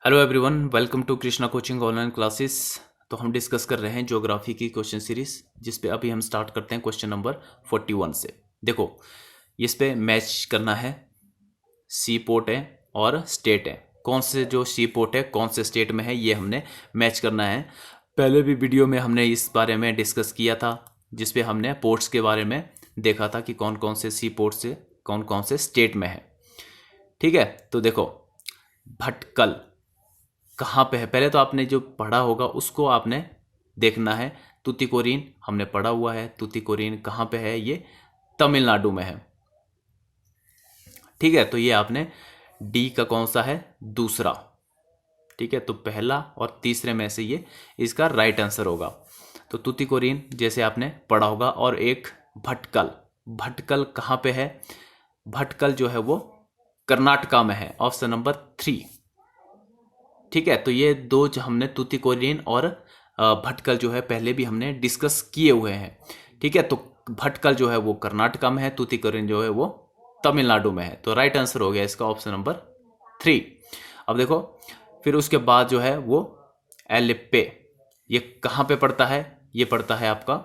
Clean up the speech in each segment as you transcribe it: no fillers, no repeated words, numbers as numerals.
Hello everyone, welcome to Krishna coaching online classes. तो हम discuss कर रहे हैं ज्योग्राफी की क्वेश्चन सीरीज, जिस पे अभी हम स्टार्ट करते हैं क्वेश्चन नंबर 41 से। देखो, इस पे मैच करना है, सी पोर्ट है और स्टेट है। कौन से जो सी पोर्ट है कौन से स्टेट में है ये हमने मैच करना है। पहले भी वीडियो में हमने इस बारे में डिस्कस किया था, जिस पे हमने पोर्ट्स के बारे में देखा था कि कौन कौन से सी पोर्ट से कौन कौन से स्टेट में है। ठीक है, तो देखो, भटकल कहाँ पे है, पहले तो आपने जो पढ़ा होगा उसको आपने देखना है। तूतीकोरिन हमने पढ़ा हुआ है, तूतीकोरिन कहाँ पे है, ये तमिलनाडु में है। ठीक है, तो ये आपने डी का कौन सा है, दूसरा। ठीक है, तो पहला और तीसरे में से ये इसका राइट आंसर होगा। तो तूतीकोरिन जैसे आपने पढ़ा होगा, और एक भटकल, भटकल कहाँ पे है, भटकल जो है वो कर्नाटका में है, ऑप्शन नंबर 3। ठीक है, तो ये दो जो हमने तूतीकोरिन और भटकल जो है पहले भी हमने डिस्कस किए हुए हैं। ठीक है, तो भटकल जो है वो कर्नाटका में है, तूतीकोरिन जो है वो तमिलनाडु में है। तो राइट आंसर हो गया इसका ऑप्शन नंबर 3। अब देखो, फिर उसके बाद जो है वो एलिप्पे, ये कहाँ पे पड़ता है, ये पड़ता है आपका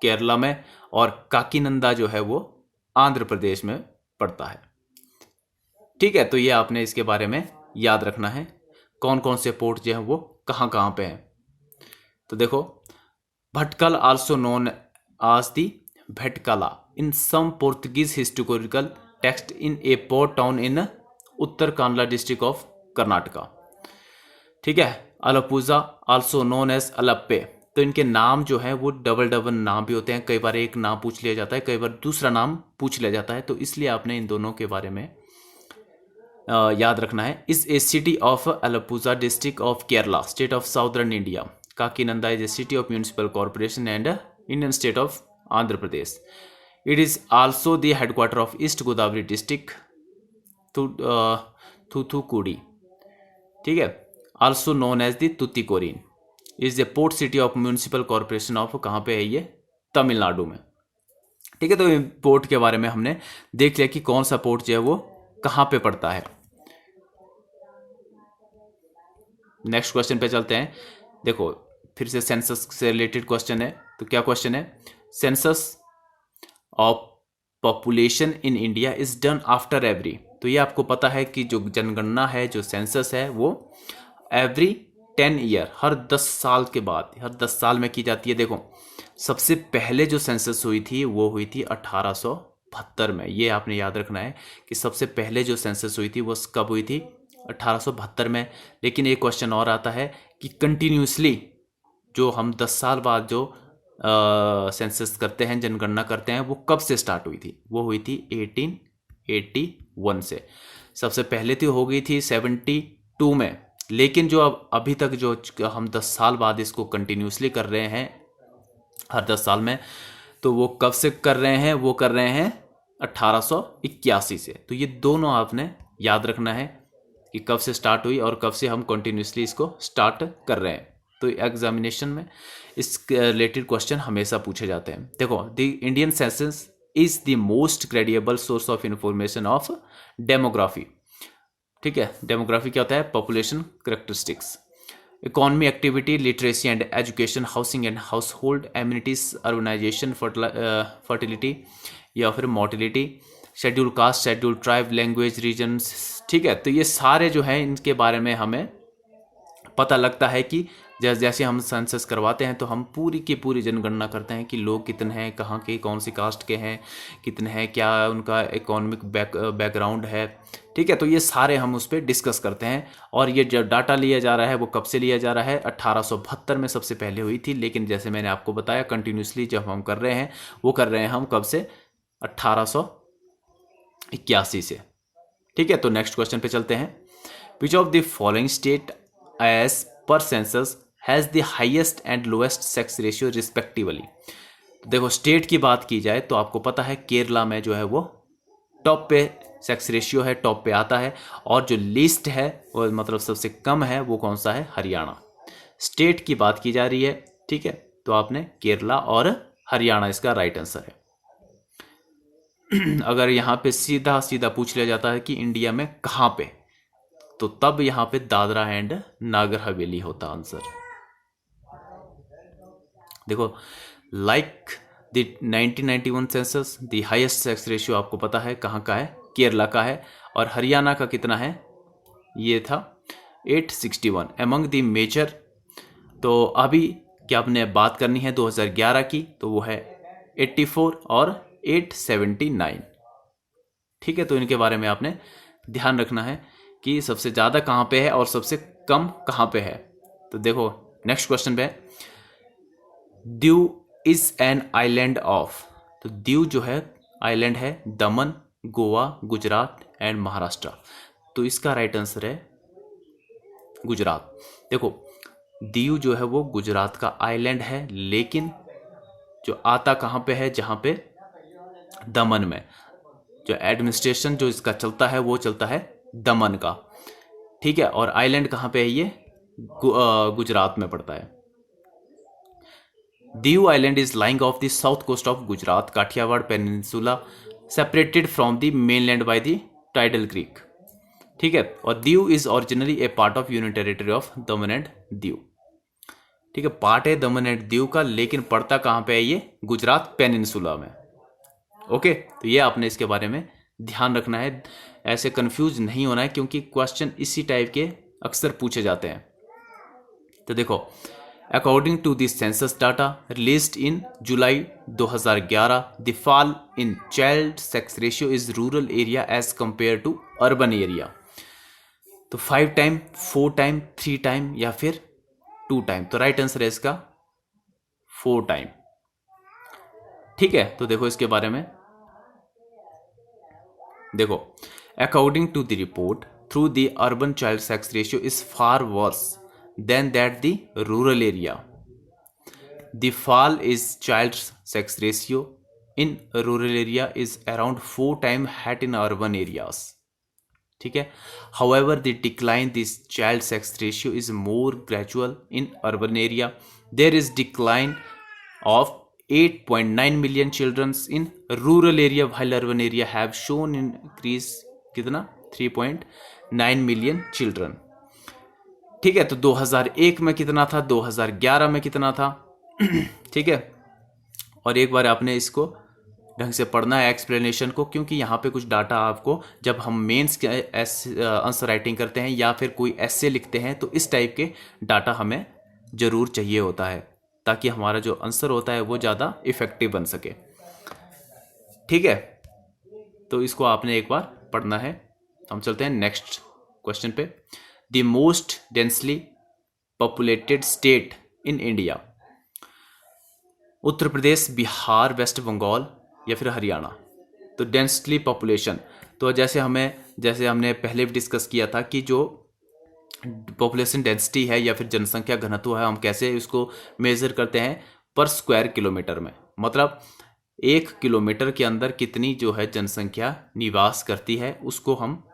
केरला में, और काकीनंदा जो है वो आंध्र प्रदेश में पड़ता है। ठीक है, तो ये आपने इसके बारे में याद रखना है, कौन कौन से पोर्ट जो है वो कहाँ कहाँ पे हैं। तो देखो, Bhatkal also known as the Bhatkala in some Portuguese historical text in a port town in Uttara Kannada district of Karnataka. ठीक है, Alappuzha also known as Alleppey. तो इनके नाम जो है वो डबल डबल नाम भी होते हैं, कई बार एक नाम पूछ लिया जाता है, कई बार दूसरा नाम पूछ लिया जाता है, तो इसलिए आपने इन दोनों के बारे में याद रखना है। Is a city of Alappuzha district of Kerala state of southern India. Kakinada is a city of municipal corporation and Indian state of Andhra Pradesh. It is also the headquarter of East Godavari district Thoothukudi. ठीक है, also known as the Tuticorin. Is a port city of municipal corporation of, कहाँ पे है ये, तमिलनाडु में। ठीक है, तो पोर्ट के बारे में हमने देख लिया कि कौन सा पोर्ट जो है वो कहाँ पे पड़ता है। नेक्स्ट क्वेश्चन पे चलते हैं। देखो, फिर से सेंसस से रिलेटेड क्वेश्चन है। तो क्या क्वेश्चन है, census of population in India is done after every. तो ये आपको पता है कि जो जनगणना है, जो सेंसस है, वो एवरी 10 ईयर, हर 10 साल के बाद, हर 10 साल में की जाती है। देखो, सबसे पहले जो सेंसस हुई थी वो हुई थी 1872 में। ये आपने याद रखना है कि सबसे पहले जो सेंसस हुई थी वो कब हुई थी, 1872 में। लेकिन एक क्वेश्चन और आता है कि कंटिन्यूसली जो हम 10 साल बाद जो सेंसस करते हैं, जनगणना करते हैं, वो कब से स्टार्ट हुई थी, वो हुई थी 1881 से। सबसे पहले तो हो गई थी 72 में, लेकिन जो अब अभी तक जो हम 10 साल बाद इसको कंटिन्यूसली कर रहे हैं, हर 10 साल में, तो वो कब से कर रहे हैं, वो कर रहे हैं 1881 से। तो ये दोनों आपने याद रखना है कि कब से स्टार्ट हुई और कब से हम कंटिन्यूसली इसको स्टार्ट कर रहे हैं। तो एग्जामिनेशन में इस रिलेटेड क्वेश्चन हमेशा पूछे जाते हैं। देखो, the Indian census is the most credible source of information of demography. ठीक है, डेमोग्राफी क्या होता है, population characteristics, economy, activity, literacy and education, housing and household amenities, urbanization, fertility या फिर mortality, schedule caste, schedule tribe, language, regions. ठीक है, तो ये सारे जो हैं इनके बारे में हमें पता लगता है कि जैसे जैसे हम सेंसस करवाते हैं तो हम पूरी की पूरी जनगणना करते हैं कि लोग कितने हैं, कहाँ के, कौन सी कास्ट के हैं, कितने हैं, क्या उनका इकोनॉमिक बैकग्राउंड है। ठीक है, तो ये सारे हम उस पर डिस्कस करते हैं। और ये जो डाटा लिया जा रहा है वो कब से लिया जा रहा है, 1872 में सबसे पहले हुई थी, लेकिन जैसे मैंने आपको बताया कंटिन्यूसली जब हम कर रहे हैं वो कर रहे हैं हम कब से, 1881 से। ठीक है, तो नेक्स्ट क्वेश्चन पे चलते हैं। Which of the following state as per census has the highest and lowest sex ratio respectively. देखो, स्टेट की बात की जाए तो आपको पता है केरला में जो है वो टॉप पे सेक्स रेशियो है, टॉप पे आता है, और जो लीस्ट है वो मतलब सबसे कम है वो कौन सा है, हरियाणा। स्टेट की बात की जा रही है, ठीक है, तो आपने केरला और हरियाणा इसका राइट आंसर है। अगर यहाँ पे सीधा सीधा पूछ लिया जाता है कि इंडिया में कहाँ पे, तो तब यहाँ पे दादरा एंड नागर हवेली होता आंसर। देखो, like the 1991 census, the highest sex ratio आपको पता है कहाँ का है, केरला का है। और हरियाणा का कितना है, ये था 861 एमंग द मेजर। तो अभी क्या आपने बात करनी है 2011 की, तो वो है 84 और 879। ठीक है, तो इनके बारे में आपने ध्यान रखना है कि सबसे ज़्यादा कहाँ पे है और सबसे कम कहाँ पे है। तो देखो नेक्स्ट क्वेश्चन पे, Diu is an island of. तो दीव जो है आइलैंड है दमन, गोवा, गुजरात एंड महाराष्ट्र। तो इसका राइट आंसर है गुजरात। देखो, दीव जो है वो गुजरात का आइलैंड है, लेकिन जो आता कहाँ पे है, जहाँ पे दमन में, जो एडमिनिस्ट्रेशन जो इसका चलता है वो चलता है दमन का। ठीक है, और आइलैंड कहाँ पे है, ये गुजरात में पड़ता है। Diu island is lying off the south coast of Gujarat, Kathiawar peninsula, separated from the mainland by the tidal creek. ठीक है, और Diu is originally a part of union territory of Daman and Diu. ठीक है, पार्ट है दमन एंड दीव का, लेकिन पड़ता कहाँ पे है, ये गुजरात पेनिनसुला में। ओके, तो ये आपने इसके बारे में ध्यान रखना है, ऐसे कंफ्यूज नहीं होना है, क्योंकि क्वेश्चन इसी टाइप के अक्सर पूछे जाते हैं। तो देखो, according to this census data released in July 2011, the fall in child sex ratio is rural area as compare to urban area. तो 5 टाइम, 4 टाइम, 3 टाइम या फिर 2 टाइम। तो राइट आंसर है इसका 4 टाइम। ठीक है, तो देखो इसके बारे में, देखो, according to the report through the urban child sex ratio is far worse than that the rural area. The fall is child sex ratio in rural area is around 4 time that in urban areas. ठीक है, however the decline this child sex ratio is more gradual in urban area. There is decline of 8.9 million children in rural area while urban area have shown increase कितना 3.9 million children। ठीक है, तो 2001 में कितना था, 2011 में कितना था। ठीक है, और एक बार आपने इसको ढंग से पढ़ना है एक्सप्लेनेशन को, क्योंकि यहाँ पे कुछ डाटा आपको, जब हम मेंस के आंसर राइटिंग करते हैं या फिर कोई एस्से लिखते हैं, तो इस टाइप के डाटा हमें ज़रूर चाहिए होता है, ताकि हमारा जो आंसर होता है वो ज़्यादा इफेक्टिव बन सके। ठीक है, तो इसको आपने एक बार पढ़ना है। हम चलते हैं नेक्स्ट क्वेश्चन पे। The most densely populated state in India, Uttar Pradesh, Bihar, West Bengal या फिर हरियाणा। तो डेंसली पॉपुलेशन, तो जैसे हमने पहले भी डिस्कस किया था कि जो पॉपुलेशन डेंसिटी है या फिर जनसंख्या घनत्व है, हम कैसे उसको मेजर करते हैं, पर स्क्वायर किलोमीटर में। मतलब 1 किलोमीटर के अंदर कितनी जो है जनसंख्या निवास करती है, उसको हम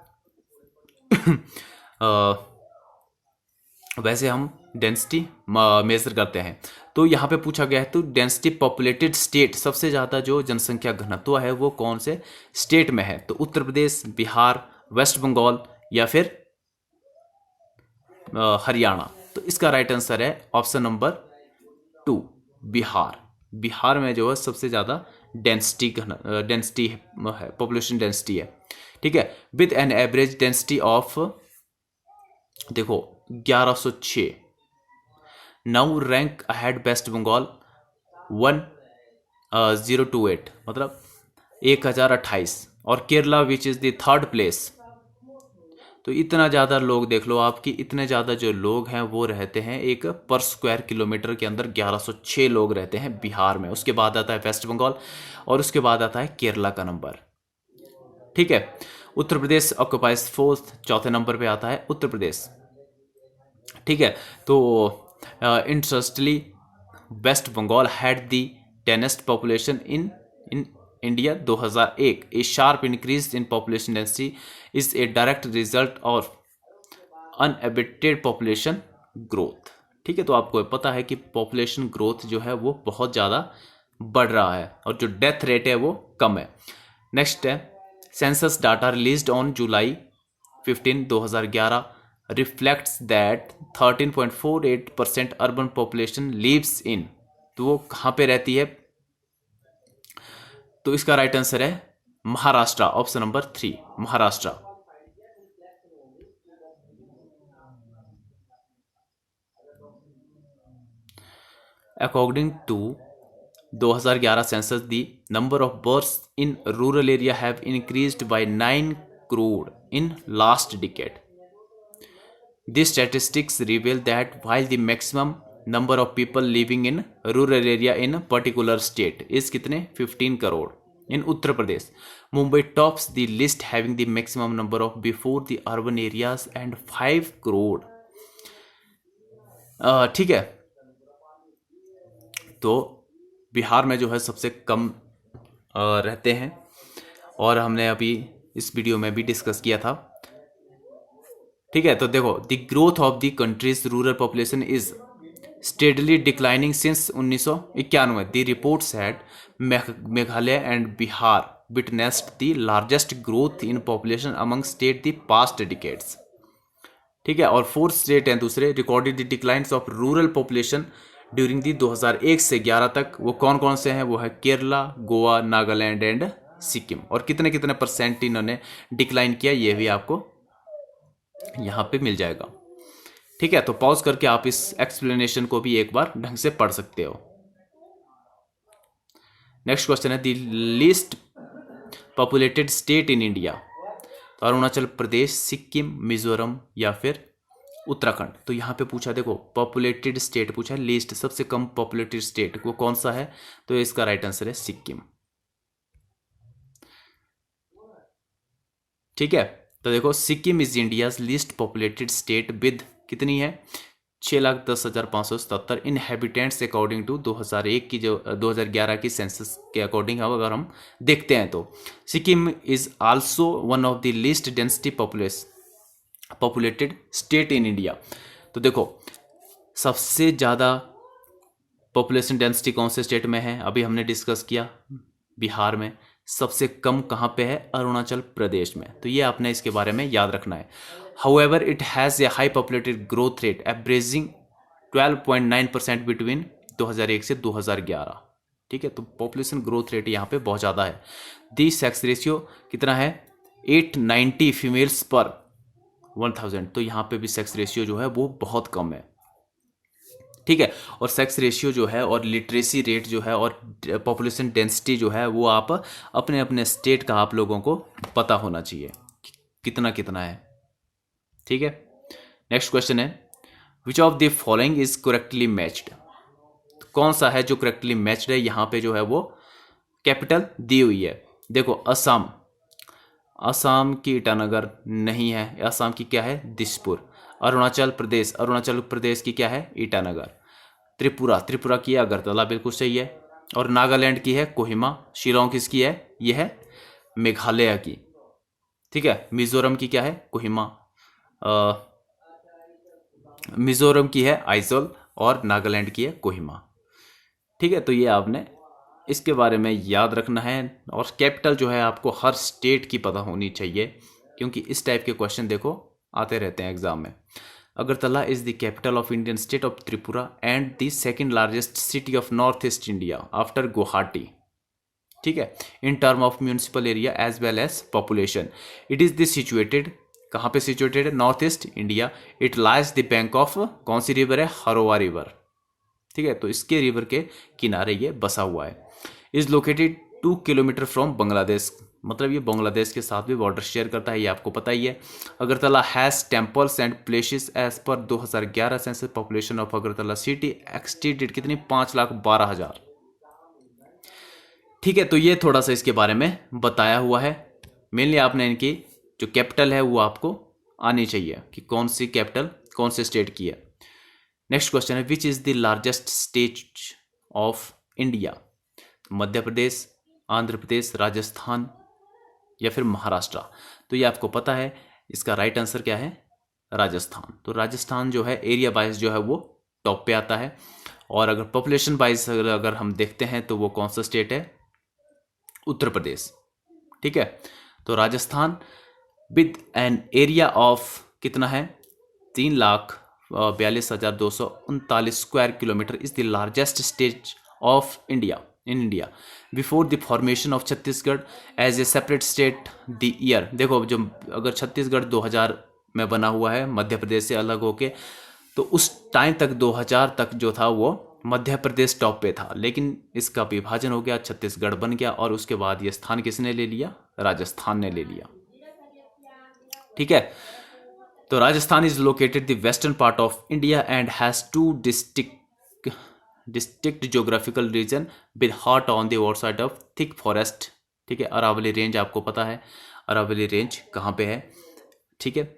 वैसे हम डेंसिटी मेजर करते हैं। तो यहाँ पे पूछा गया है, तो डेंसिटी पॉपुलेटेड स्टेट, सबसे ज़्यादा जो जनसंख्या घनत्व है वो कौन से स्टेट में है। तो उत्तर प्रदेश, बिहार, वेस्ट बंगाल या फिर हरियाणा। तो इसका राइट आंसर है ऑप्शन नंबर 2, बिहार। बिहार में जो है सबसे ज़्यादा डेंसिटी है, पॉपुलेशन डेंसिटी है। ठीक है, with an average density of, देखो 1106। Now rank ahead West Bengal 1028, मतलब 1028, और Kerala which is the third place. तो इतना ज़्यादा लोग देख लो आपकी, इतने ज़्यादा जो लोग हैं वो रहते हैं एक पर स्क्वायर किलोमीटर के अंदर 1106 लोग रहते हैं बिहार में। उसके बाद आता है वेस्ट बंगाल और उसके बाद आता है केरला का नंबर। ठीक है, उत्तर प्रदेश ऑक्युपाइज 4th, चौथे नंबर पे आता है उत्तर प्रदेश। ठीक है, तो interestingly West Bengal had the densest population in India 2001। A sharp increase in population density is a direct result of unabated population growth. ठीक है, तो आपको पता है कि पॉपुलेशन ग्रोथ जो है वो बहुत ज़्यादा बढ़ रहा है और जो डेथ रेट है वो कम है। नेक्स्ट है census data released on July 15 2011 reflects that 13.48% urban population lives in, तो वो कहाँ पे रहती है? तो इसका राइट आंसर है Maharashtra, option number 3 Maharashtra. According to 2011 census the number of births in rural area have increased by 9 crore in last decade. These statistics reveal that while the maximum number of people living in rural area in a particular state is कितने 15 crore in Uttar Pradesh, Mumbai tops the list having the maximum number of before the urban areas and 5 crore. ठीक है, तो बिहार में जो है सबसे कम रहते हैं, और हमने अभी इस वीडियो में भी डिस्कस किया था। ठीक है, तो देखो the growth of the countries rural population is steadily declining since 1991। The reports had Meghalaya and Bihar witnessed the largest growth in population among state the past decades. ठीक है, और 4 स्टेट हैं दूसरे recorded the declines of rural population during the 2001 से 11 तक। वो कौन कौन से हैं? वो है केरला, गोवा, नागालैंड एंड सिक्किम। और कितने कितने परसेंट इन्होंने डिक्लाइन किया ये भी आपको यहां पे मिल जाएगा। ठीक है, तो पॉज करके आप इस एक्सप्लेनेशन को भी एक बार ढंग से पढ़ सकते हो। नेक्स्ट क्वेश्चन है the least populated state in India. तो अरुणाचल प्रदेश, सिक्किम, मिजोरम या फिर उत्तराखंड। तो यहां पे पूछा, देखो पॉपुलेटेड स्टेट पूछा है, लिस्ट सबसे कम पॉपुलेटेड स्टेट वो कौन सा है? तो इसका राइट आंसर है सिक्किम। ठीक है, तो देखो Sikkim is India's least populated state with कितनी है? 6,10,577 इनहेबिटेंट्स अकॉर्डिंग टू 2001 की जो 2011 की सेंसस के अकॉर्डिंग अगर हम देखते हैं तो Sikkim is also one of the least density populated state in India. तो देखो सबसे ज़्यादा पॉपुलेशन डेंसिटी कौन से स्टेट में है? अभी हमने डिस्कस किया बिहार में। सबसे कम कहाँ पे है? अरुणाचल प्रदेश में। तो ये आपने इसके बारे में याद रखना है। However it has a high populated growth rate averaging 12.9% between 2001 से 2011। ठीक है, तो पॉपुलेशन ग्रोथ रेट यहाँ पे बहुत ज़्यादा है। दी सेक्स रेशियो कितना है? 890 फीमेल्स पर 1000। तो यहाँ पे भी सेक्स रेशियो जो है वो बहुत कम है। ठीक है, और सेक्स रेशियो जो है और लिटरेसी रेट जो है और पॉपुलेशन डेंसिटी जो है वो आप अपने अपने स्टेट का आप लोगों को पता होना चाहिए कितना कितना है। ठीक है, नेक्स्ट क्वेश्चन है विच of the following is correctly matched. कौन सा है जो करेक्टली मैच्ड है? यहाँ पे जो है वो कैपिटल दी हुई है। देखो असम, असम की ईटानगर नहीं है, असम की क्या है? दिसपुर। अरुणाचल प्रदेश की क्या है? ईटानगर। त्रिपुरा की है अगरतला, बिल्कुल सही है। और नागालैंड की है कोहिमा। शिलोंग किसकी है? यह है मेघालय की। ठीक है, मिजोरम की क्या है? कोहिमा। मिजोरम की है आइजोल और नागालैंड की है कोहिमा। ठीक है, तो ये आपने इसके बारे में याद रखना है। और कैपिटल जो है आपको हर स्टेट की पता होनी चाहिए, क्योंकि इस टाइप के क्वेश्चन देखो आते रहते हैं एग्जाम में। Agartala is the capital of Indian state of Tripura and the second largest city of north east India after Guwahati. ठीक है, in term of municipal area as well as population. It is the situated, कहाँ पे situated है? North east India. It lies the bank of कौन सी river है? Haora river. ठीक है, तो इसके रिवर के किनारे ये बसा हुआ है। Is located 2 kilometre from Bangladesh, मतलब ये बांग्लादेश के साथ भी बॉर्डर शेयर करता है, ये आपको पता ही है। Agartala has temples and places as per 2011 census population of Agartala city exceeded कितनी? 5,12,000। ठीक है, तो ये थोड़ा सा इसके बारे में बताया हुआ है। मेनली आपने इनकी जो कैपिटल है वो आपको आनी चाहिए कि कौन सी कैपिटल कौन से स्टेट की है। नेक्स्ट क्वेश्चन है which is the largest state of India. Madhya Pradesh, Andhra Pradesh, Rajasthan या फिर महाराष्ट्र। तो ये आपको पता है, इसका राइट आंसर क्या है? राजस्थान। तो राजस्थान जो है एरिया वाइज जो है वो टॉप पे आता है। और अगर पॉपुलेशन वाइज अगर हम देखते हैं तो वो कौन सा स्टेट है? उत्तर प्रदेश। ठीक है, तो Rajasthan with an area of कितना है, 3,42,239 square kilometre is the largest state of India in India before the formation of Chhattisgarh as a separate state the year. देखो जो अगर छत्तीसगढ़ 2000 में बना हुआ है मध्य प्रदेश से अलग होके, तो उस टाइम तक 2000 तक जो था वो मध्य प्रदेश टॉप पे था, लेकिन इसका विभाजन हो गया, छत्तीसगढ़ बन गया और उसके बाद ये स्थान किसने ले लिया, राजस्थान ने ले लिया। ठीक है, तो Rajasthan is located the western part of India and has two district geographical region with heart on the outside of thick forest. ठीक है, अरावली रेंज आपको पता है, अरावली रेंज कहाँ पे है। ठीक है,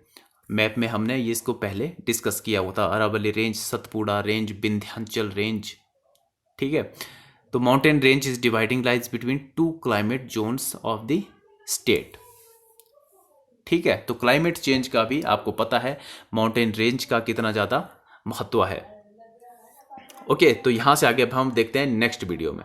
मैप में हमने ये इसको पहले डिस्कस किया हुआ था, Aravalli range, Satpura range, Vindhyachal range. ठीक है, तो mountain range is dividing lines between 2 climate zones of the state. ठीक है, तो क्लाइमेट चेंज का भी आपको पता है, माउंटेन रेंज का कितना ज़्यादा महत्व है। ओके, तो यहाँ से आगे अब हम देखते हैं नेक्स्ट वीडियो में।